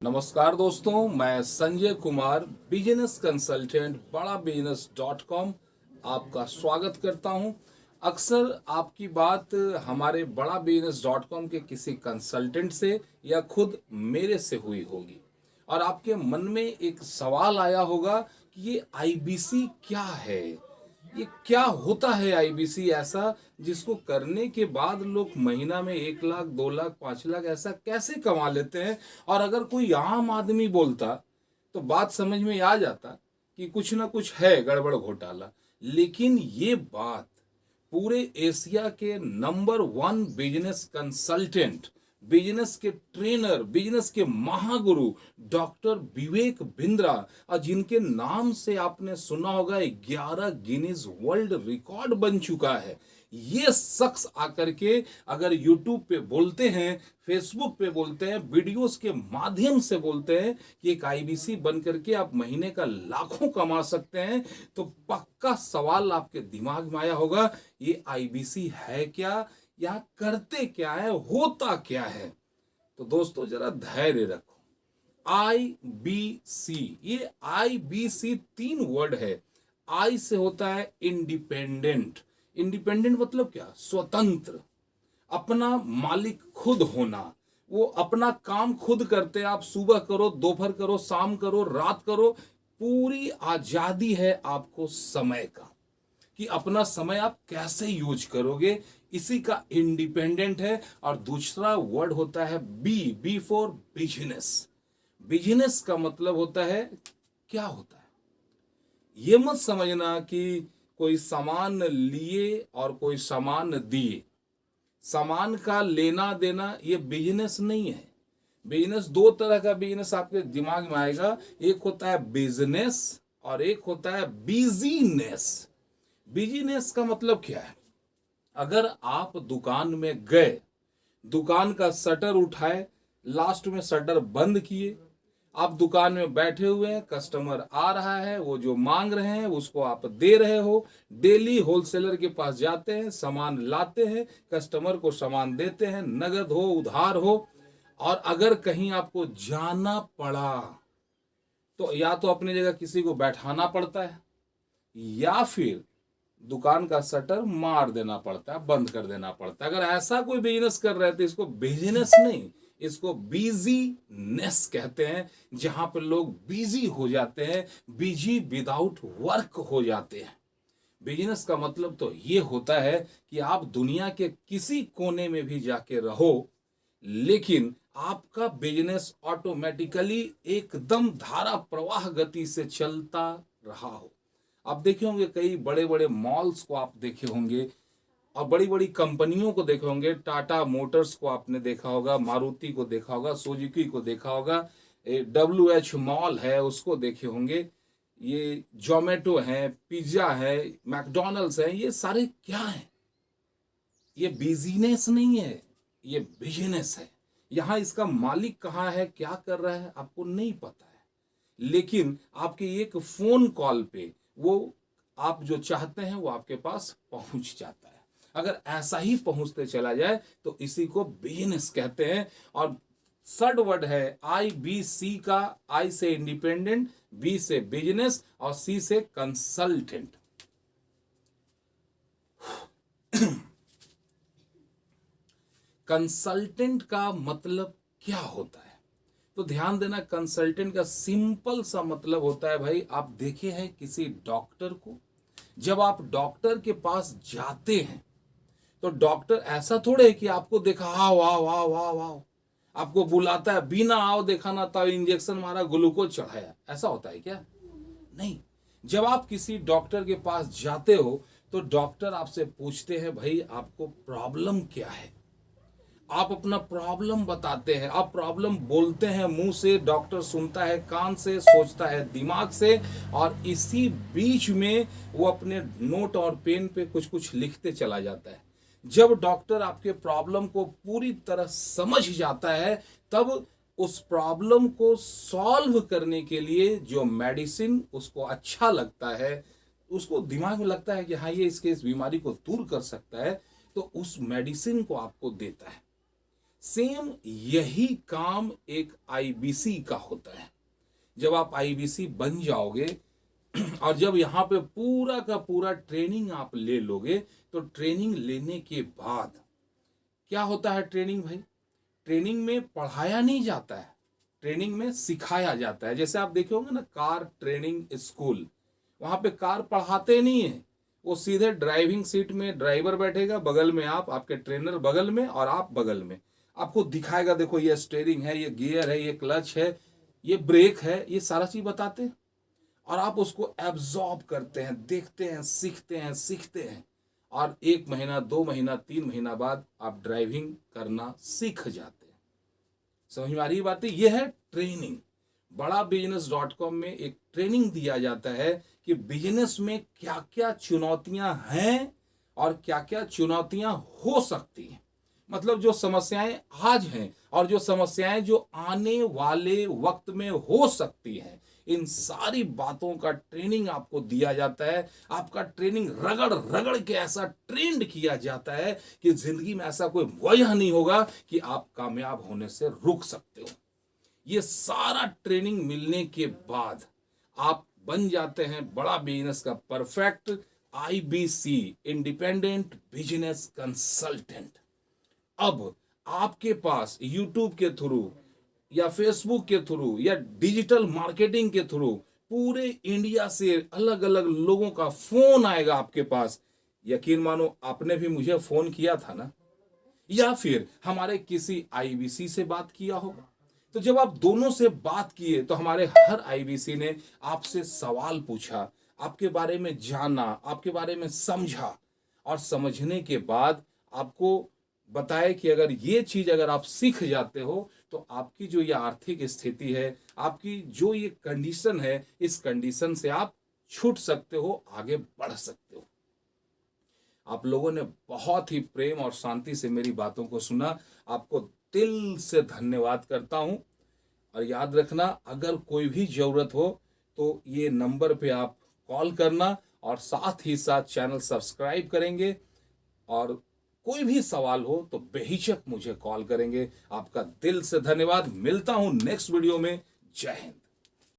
नमस्कार दोस्तों, मैं संजय कुमार बिजनेस कंसल्टेंट बड़ा बिजनेस .com आपका स्वागत करता हूं। अक्सर आपकी बात हमारे बड़ा बिजनेस .com के किसी कंसल्टेंट से या खुद मेरे से हुई होगी और आपके मन में एक सवाल आया होगा कि ये आईबीसी क्या है, ये क्या होता है आईबीसी ऐसा जिसको करने के बाद लोग महीना में 1 लाख 2 लाख 5 लाख ऐसा कैसे कमा लेते हैं। और अगर कोई आम आदमी बोलता तो बात समझ में आ जाता कि कुछ ना कुछ है गड़बड़ घोटाला। लेकिन ये बात पूरे एशिया के नंबर 1 बिजनेस कंसल्टेंट, बिजनेस के ट्रेनर, बिजनेस के महागुरु डॉक्टर विवेक बिंद्रा, और जिनके नाम से आपने सुना होगा 11 गिनीज वर्ल्ड रिकॉर्ड बन चुका है, ये शख्स आकर के अगर यूट्यूब पे बोलते हैं, फेसबुक पे बोलते हैं, वीडियोस के माध्यम से बोलते हैं कि एक आईबीसी बन करके आप महीने का लाखों कमा सकते हैं, तो पक्का सवाल आपके दिमाग में आया होगा, ये आईबीसी है क्या या करते क्या है, होता क्या है। तो दोस्तों जरा धैर्य रखो। आईबीसी, ये आईबीसी 3 वर्ड है। आई से होता है इंडिपेंडेंट। इंडिपेंडेंट मतलब क्या? स्वतंत्र, अपना मालिक खुद होना। वो अपना काम खुद करते, आप सुबह करो, दोपहर करो, शाम करो, रात करो, पूरी आजादी है आपको समय का कि अपना समय आप कैसे यूज करोगे, इसी का इंडिपेंडेंट है। और दूसरा वर्ड होता है बी फॉर बिजनेस। बिजनेस का मतलब होता है, क्या होता है ये मत समझना कि कोई सामान लिए और कोई सामान दिए, सामान का लेना देना, ये बिजनेस नहीं है। बिजनेस 2 तरह का बिजनेस आपके दिमाग में आएगा, एक होता है बिजनेस और एक होता है बिजीनेस। बिजनेस का मतलब क्या है? अगर आप दुकान में गए, दुकान का शटर उठाए, लास्ट में शटर बंद किए, आप दुकान में बैठे हुए हैं, कस्टमर आ रहा है, वो जो मांग रहे हैं उसको आप दे रहे हो, डेली होलसेलर के पास जाते हैं, सामान लाते हैं, कस्टमर को सामान देते हैं, नगद हो उधार हो। और अगर कहीं आपको जाना पड़ा तो या तो अपनी जगह किसी को बैठाना पड़ता है या फिर दुकान का शटर मार देना पड़ता है, बंद कर देना पड़ता है। अगर ऐसा कोई बिजनेस कर रहे थे, इसको बिजनेस नहीं, इसको बिजीनेस कहते हैं, जहां पर लोग बिजी हो जाते हैं, बिजी विदाउट वर्क हो जाते हैं। बिजनेस का मतलब तो ये होता है कि आप दुनिया के किसी कोने में भी जाके रहो, लेकिन आपका बिजनेस ऑटोमेटिकली एकदम धारा प्रवाह गति से चलता रहा हो। आप देखे होंगे कई बड़े बड़े मॉल्स को आप देखे होंगे और बड़ी बड़ी कंपनियों को देखे होंगे। टाटा मोटर्स को आपने देखा होगा, मारुति को देखा होगा, सुजुकी को देखा होगा, WH मॉल है उसको देखे होंगे, ये जोमेटो है, पिज्जा है, मैकडोनल्ड्स है। ये सारे क्या है? ये बिजनेस नहीं है, ये बिजनेस है। यहां इसका मालिक कहाँ है, क्या कर रहा है, आपको नहीं पता है। लेकिन आपके एक फोन कॉल पे वो आप जो चाहते हैं वो आपके पास पहुंच जाता है। अगर ऐसा ही पहुंचते चला जाए तो इसी को बिजनेस कहते हैं। और थर्ड वर्ड है IBC का। आई से इंडिपेंडेंट, बी से बिजनेस और सी से कंसल्टेंट। कंसल्टेंट का मतलब क्या होता है? तो ध्यान देना, कंसल्टेंट का सिंपल सा मतलब होता है, भाई आप देखे हैं किसी डॉक्टर को, जब आप डॉक्टर के पास जाते हैं तो डॉक्टर ऐसा थोड़े है कि आपको देखा आओ आओ आओ आओ आओ, आपको बुलाता है, बिना आओ देखा ना था, इंजेक्शन मारा, ग्लूकोज चढ़ाया, ऐसा होता है क्या? नहीं। जब आप किसी डॉक्टर के पास जाते हो तो डॉक्टर आपसे पूछते हैं, भाई आपको प्रॉब्लम क्या है। आप अपना प्रॉब्लम बताते हैं, आप प्रॉब्लम बोलते हैं मुंह से, डॉक्टर सुनता है कान से, सोचता है दिमाग से, और इसी बीच में वो अपने नोट और पेन पे कुछ कुछ लिखते चला जाता है। जब डॉक्टर आपके प्रॉब्लम को पूरी तरह समझ जाता है, तब उस प्रॉब्लम को सॉल्व करने के लिए जो मेडिसिन उसको अच्छा लगता है, उसको दिमाग में लगता है कि हाँ ये इसके इस बीमारी को दूर कर सकता है, तो उस मेडिसिन को आपको देता है। सेम यही काम एक आईबीसी का होता है। जब आप आईबीसी बन जाओगे और जब यहाँ पे पूरा का पूरा ट्रेनिंग आप ले लोगे, तो ट्रेनिंग लेने के बाद क्या होता है ट्रेनिंग भाई? ट्रेनिंग में पढ़ाया नहीं जाता है, ट्रेनिंग में सिखाया जाता है। जैसे आप देखे होंगे ना कार ट्रेनिंग स्कूल, वहां पे कार पढ़ाते नहीं है, वो सीधे ड्राइविंग सीट में ड्राइवर बैठेगा, बगल में आप, आपके ट्रेनर बगल में और आप बगल में, आपको दिखाएगा देखो ये स्टीयरिंग है, ये गियर है, ये क्लच है, ये ब्रेक है, ये सारा चीज बताते हैं और आप उसको एब्जॉर्ब करते हैं, देखते हैं, सीखते हैं और 1 महीना 2 महीना 3 महीना बाद आप ड्राइविंग करना सीख जाते हैं। समझ में आ रही बात है? ये है ट्रेनिंग। बड़ा बिजनेस.com में एक ट्रेनिंग दिया जाता है कि बिजनेस में क्या क्या चुनौतियां हैं और क्या क्या चुनौतियां हो सकती हैं। मतलब जो समस्याएं आज हैं और जो समस्याएं जो आने वाले वक्त में हो सकती हैं, इन सारी बातों का ट्रेनिंग आपको दिया जाता है। आपका ट्रेनिंग रगड़ रगड़ के ऐसा ट्रेंड किया जाता है कि जिंदगी में ऐसा कोई वजह नहीं होगा कि आप कामयाब होने से रुक सकते हो। ये सारा ट्रेनिंग मिलने के बाद आप बन जाते हैं बड़ा बिजनेस का perfect IBC, independent business consultant. अब आपके पास यूट्यूब के थ्रू या फेसबुक के थ्रू या डिजिटल मार्केटिंग के थ्रू पूरे इंडिया से अलग अलग लोगों का फोन आएगा आपके पास। यकीन मानो आपने भी मुझे फोन किया था ना, या फिर हमारे किसी आईबीसी से बात किया होगा। तो जब आप दोनों से बात किए तो हमारे हर आईबीसी ने आपसे सवाल पूछा, आपके बारे में जाना, आपके बारे में समझा और समझने के बाद आपको बताए कि अगर ये चीज अगर आप सीख जाते हो तो आपकी जो ये आर्थिक स्थिति है, आपकी जो ये कंडीशन है, इस कंडीशन से आप छूट सकते हो, आगे बढ़ सकते हो। आप लोगों ने बहुत ही प्रेम और शांति से मेरी बातों को सुना, आपको दिल से धन्यवाद करता हूं। और याद रखना, अगर कोई भी जरूरत हो तो ये नंबर पे आप कॉल करना और साथ ही साथ चैनल सब्सक्राइब करेंगे। और कोई भी सवाल हो तो बेहिचक मुझे कॉल करेंगे। आपका दिल से धन्यवाद। मिलता हूं नेक्स्ट वीडियो में। जय हिंद।